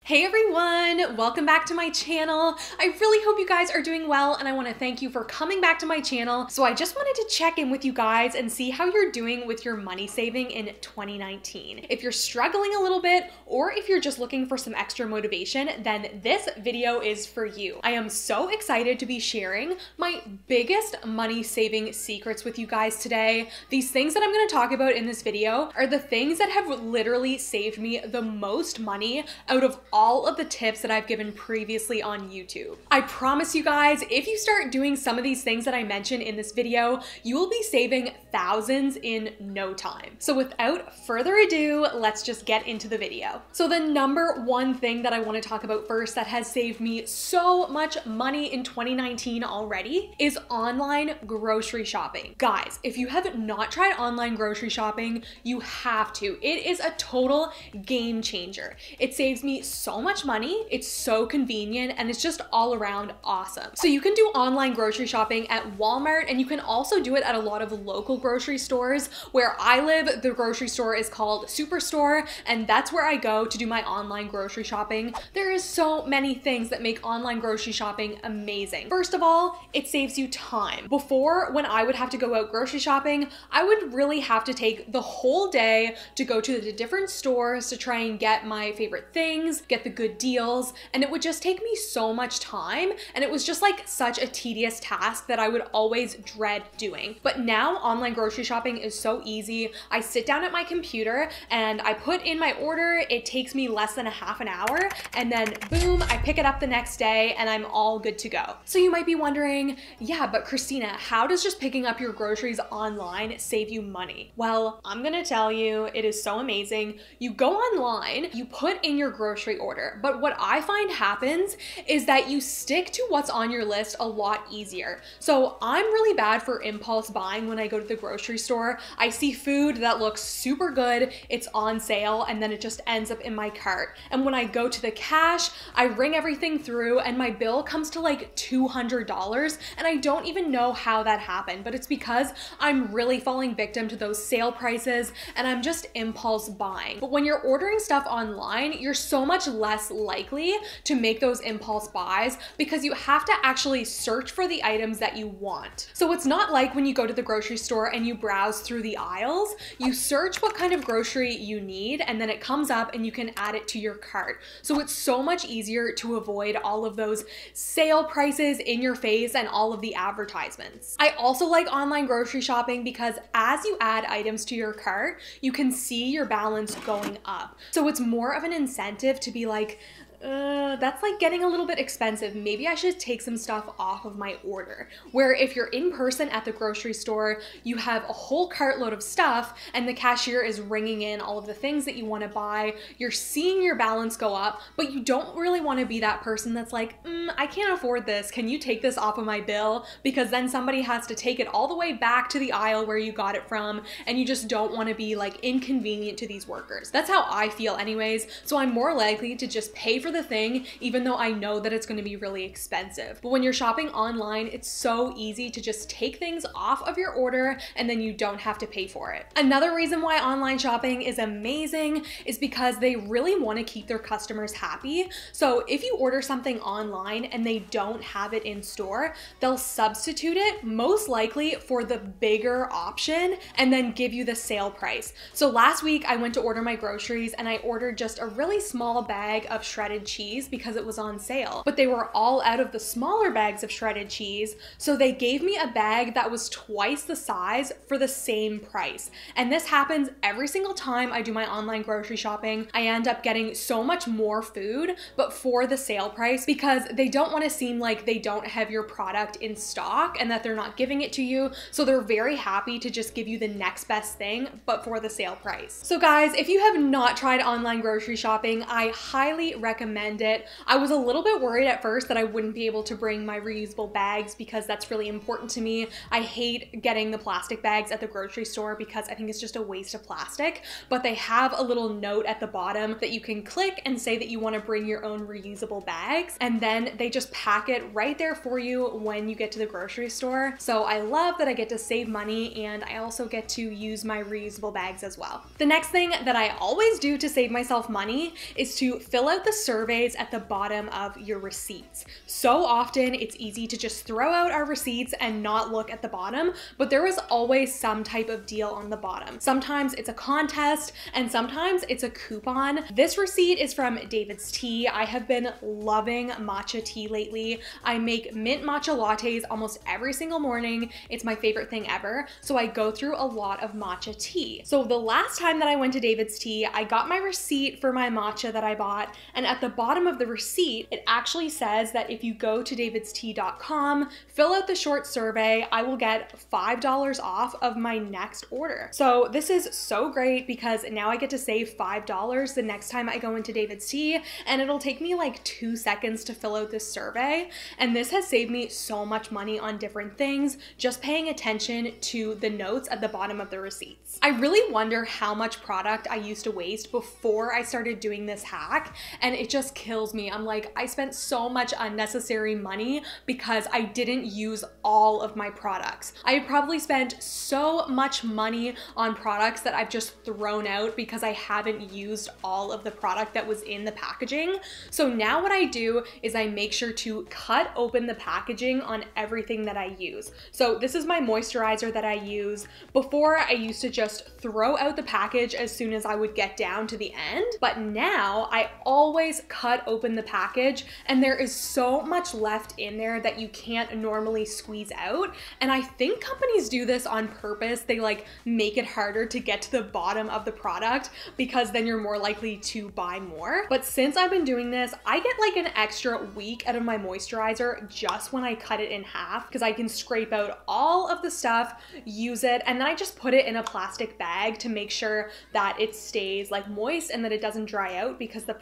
Hey everyone, welcome back to my channel. I really hope you guys are doing well and I want to thank you for coming back to my channel. So I just wanted to check in with you guys and see how you're doing with your money saving in 2019. If you're struggling a little bit or if you're just looking for some extra motivation, then this video is for you. I am so excited to be sharing my biggest money saving secrets with you guys today. These things that I'm going to talk about in this video are the things that have literally saved me the most money out of all of the tips that I've given previously on YouTube. I promise you guys, if you start doing some of these things that I mentioned in this video, you will be saving thousands in no time. So without further ado, let's just get into the video. So the number one thing that I want to talk about first that has saved me so much money in 2019 already is online grocery shopping. Guys, if you have not tried online grocery shopping, you have to. It is a total game changer. It saves me so much money, it's so convenient, and it's just all around awesome. So you can do online grocery shopping at Walmart, and you can also do it at a lot of local grocery stores. Where I live, the grocery store is called Superstore, and that's where I go to do my online grocery shopping. There is so many things that make online grocery shopping amazing. First of all, it saves you time. Before, when I would have to go out grocery shopping, I would really have to take the whole day to go to the different stores to try and get my favorite things, get the good deals, and it would just take me so much time, and it was just like such a tedious task that I would always dread doing. But now online grocery shopping is so easy. I sit down at my computer and I put in my order. It takes me less than a half an hour, and then boom, I pick it up the next day and I'm all good to go. So you might be wondering, yeah, but Christina, how does just picking up your groceries online save you money? Well, I'm gonna tell you, it is so amazing. You go online, you put in your grocery order, but what I find happens is that you stick to what's on your list a lot easier. So I'm really bad for impulse buying when I go to the grocery store. I see food that looks super good, it's on sale, and then it just ends up in my cart. And when I go to the cash, I ring everything through and my bill comes to like $200, and I don't even know how that happened, but it's because I'm really falling victim to those sale prices and I'm just impulse buying. But when you're ordering stuff online, you're so much less likely to make those impulse buys because you have to actually search for the items that you want. So it's not like when you go to the grocery store and you browse through the aisles, you search what kind of grocery you need and then it comes up and you can add it to your cart. So it's so much easier to avoid all of those sale prices in your face and all of the advertisements. I also like online grocery shopping because as you add items to your cart, you can see your balance going up. So it's more of an incentive to be like, that's like getting a little bit expensive. Maybe I should take some stuff off of my order. Where if you're in person at the grocery store, you have a whole cartload of stuff and the cashier is ringing in all of the things that you want to buy. You're seeing your balance go up, but you don't really want to be that person that's like, I can't afford this. Can you take this off of my bill? Because then somebody has to take it all the way back to the aisle where you got it from, and you just don't want to be like inconvenient to these workers. That's how I feel anyways. So I'm more likely to just pay for the thing, even though I know that it's going to be really expensive. But when you're shopping online, it's so easy to just take things off of your order and then you don't have to pay for it. Another reason why online shopping is amazing is because they really want to keep their customers happy. So if you order something online and they don't have it in store, they'll substitute it most likely for the bigger option and then give you the sale price. So last week I went to order my groceries and I ordered just a really small bag of shredded cheese because it was on sale, but they were all out of the smaller bags of shredded cheese, so they gave me a bag that was twice the size for the same price. And this happens every single time I do my online grocery shopping. I end up getting so much more food, but for the sale price, because they don't want to seem like they don't have your product in stock and that they're not giving it to you, so they're very happy to just give you the next best thing, but for the sale price. So guys, if you have not tried online grocery shopping, I highly recommend it. I was a little bit worried at first that I wouldn't be able to bring my reusable bags because that's really important to me. I hate getting the plastic bags at the grocery store because I think it's just a waste of plastic, but they have a little note at the bottom that you can click and say that you want to bring your own reusable bags, and then they just pack it right there for you when you get to the grocery store. So I love that I get to save money and I also get to use my reusable bags as well. The next thing that I always do to save myself money is to fill out the survey surveys at the bottom of your receipts. So often it's easy to just throw out our receipts and not look at the bottom, but there is always some type of deal on the bottom. Sometimes it's a contest and sometimes it's a coupon. This receipt is from David's Tea. I have been loving matcha tea lately. I make mint matcha lattes almost every single morning. It's my favorite thing ever. So I go through a lot of matcha tea. So the last time that I went to David's Tea, I got my receipt for my matcha that I bought, and at the bottom of the receipt, it actually says that if you go to davidstea.com, fill out the short survey, I will get $5 off of my next order. So this is so great because now I get to save $5 the next time I go into David's Tea, and it'll take me like 2 seconds to fill out this survey. And this has saved me so much money on different things, just paying attention to the notes at the bottom of the receipts. I really wonder how much product I used to waste before I started doing this hack, and it just kills me. I'm like, I spent so much unnecessary money because I didn't use all of my products. I probably spent so much money on products that I've just thrown out because I haven't used all of the product that was in the packaging. So now what I do is I make sure to cut open the packaging on everything that I use. So this is my moisturizer that I use. Before, I used to just throw out the package as soon as I would get down to the end, but now I always cut open the package, and there is so much left in there that you can't normally squeeze out. And I think companies do this on purpose. They like make it harder to get to the bottom of the product because then you're more likely to buy more. But since I've been doing this, I get like an extra week out of my moisturizer just when I cut it in half, because I can scrape out all of the stuff, use it, and then I just put it in a plastic bag to make sure that it stays like moist and that it doesn't dry out because the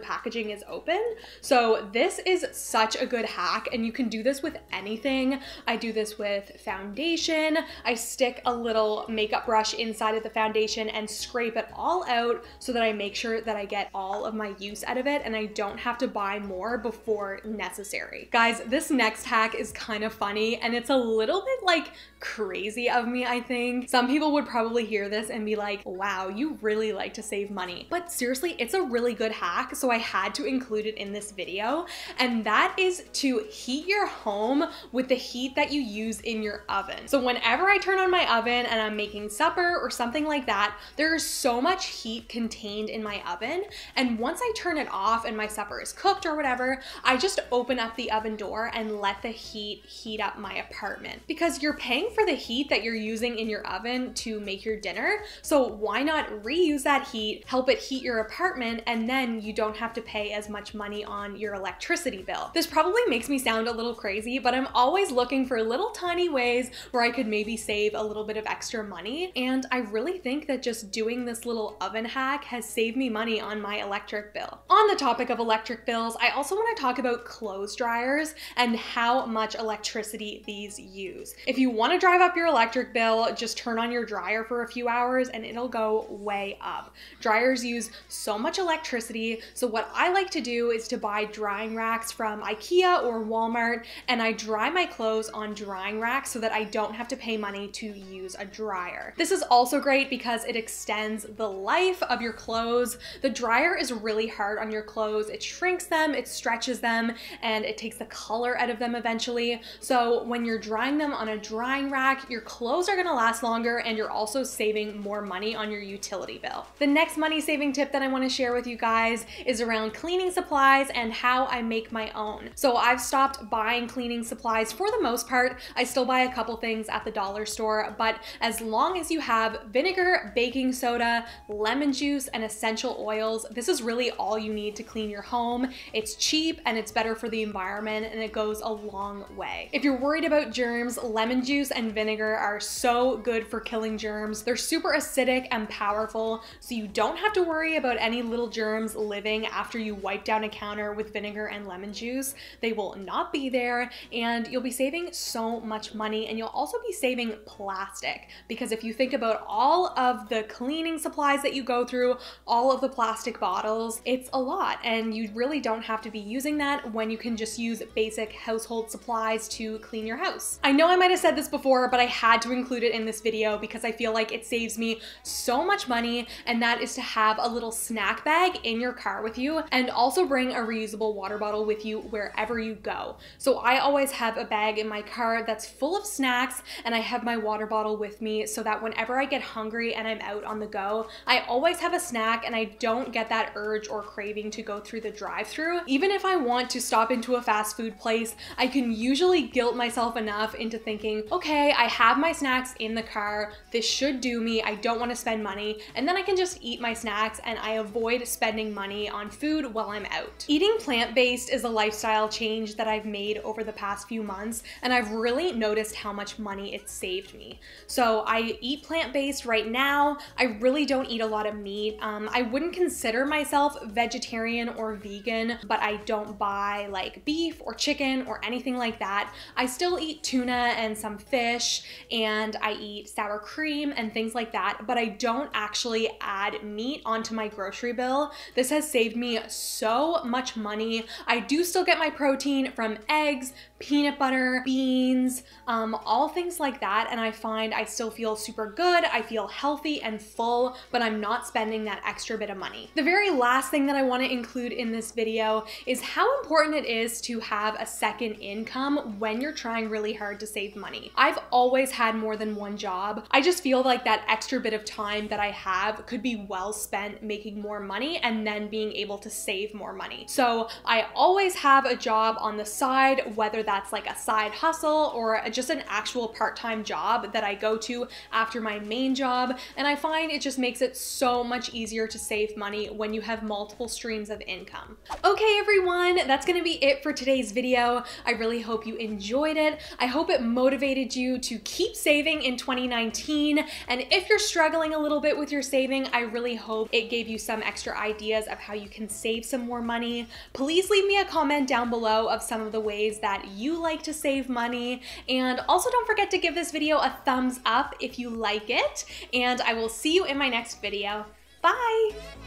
packaging is open. So this is such a good hack, and you can do this with anything. I do this with foundation. I stick a little makeup brush inside of the foundation and scrape it all out so that I make sure that I get all of my use out of it and I don't have to buy more before necessary. Guys, this next hack is kind of funny and it's a little bit like crazy of me, I think. Some people would probably hear this and be like, wow, you really like to save money. But seriously, it's a really good hack, so I had to include it in this video, and that is to heat your home with the heat that you use in your oven. So whenever I turn on my oven and I'm making supper or something like that, there is so much heat contained in my oven, and once I turn it off and my supper is cooked or whatever, I just open up the oven door and let the heat up my apartment, because you're paying for the heat that you're using in your oven to make your dinner. So why not reuse that heat, help it heat your apartment, and then you don't have to pay as much money on your electricity bill. This probably makes me sound a little crazy, but I'm always looking for little tiny ways where I could maybe save a little bit of extra money. And I really think that just doing this little oven hack has saved me money on my electric bill. On the topic of electric bills, I also want to talk about clothes dryers and how much electricity these use. If you want to drive up your electric bill, just turn on your dryer for a few hours and it'll go way up. Dryers use so much electricity, so what I like to do is to buy drying racks from IKEA or Walmart, and I dry my clothes on drying racks so that I don't have to pay money to use a dryer. This is also great because it extends the life of your clothes. The dryer is really hard on your clothes. It shrinks them, it stretches them, and it takes the color out of them eventually. So when you're drying them on a drying rack, your clothes are gonna last longer and you're also saving more money on your utility bill. The next money saving tip that I wanna share with you guys is around cleaning supplies and how I make my own. So I've stopped buying cleaning supplies for the most part. I still buy a couple things at the dollar store, but as long as you have vinegar, baking soda, lemon juice, and essential oils, this is really all you need to clean your home. It's cheap and it's better for the environment, and it goes a long way. If you're worried about germs, lemon juice and vinegar are so good for killing germs. They're super acidic and powerful, so you don't have to worry about any little germs living after you wipe down a counter with vinegar and lemon juice. They will not be there, and you'll be saving so much money, and you'll also be saving plastic, because if you think about all of the cleaning supplies that you go through, all of the plastic bottles, it's a lot, and you really don't have to be using that when you can just use basic household supplies to clean your house. I know I might have said this before, but I had to include it in this video because I feel like it saves me so much money, and that is to have a little snack bag in your car with you you, and also bring a reusable water bottle with you wherever you go. So I always have a bag in my car that's full of snacks, and I have my water bottle with me so that whenever I get hungry and I'm out on the go, I always have a snack and I don't get that urge or craving to go through the drive-thru. Even if I want to stop into a fast food place, I can usually guilt myself enough into thinking, okay, I have my snacks in the car, this should do me, I don't want to spend money, and then I can just eat my snacks and I avoid spending money on food while I'm out. Eating plant-based is a lifestyle change that I've made over the past few months, and I've really noticed how much money it's saved me. So I eat plant-based right now. I really don't eat a lot of meat. I wouldn't consider myself vegetarian or vegan, but I don't buy like beef or chicken or anything like that. I still eat tuna and some fish, and I eat sour cream and things like that, but I don't actually add meat onto my grocery bill. This has saved me so much money. I do still get my protein from eggs, peanut butter, beans, all things like that, and I find I still feel super good. I feel healthy and full, but I'm not spending that extra bit of money. The very last thing that I want to include in this video is how important it is to have a second income when you're trying really hard to save money. I've always had more than one job. I just feel like that extra bit of time that I have could be well spent making more money and then being able to save more money. So I always have a job on the side, whether that's like a side hustle or just an actual part-time job that I go to after my main job, and I find it just makes it so much easier to save money when you have multiple streams of income. Okay everyone, that's gonna be it for today's video. I really hope you enjoyed it. I hope it motivated you to keep saving in 2019, and if you're struggling a little bit with your saving, I really hope it gave you some extra ideas of how you can save some more money. Please leave me a comment down below of some of the ways that you like to save money, and also don't forget to give this video a thumbs up if you like it, and I will see you in my next video. Bye!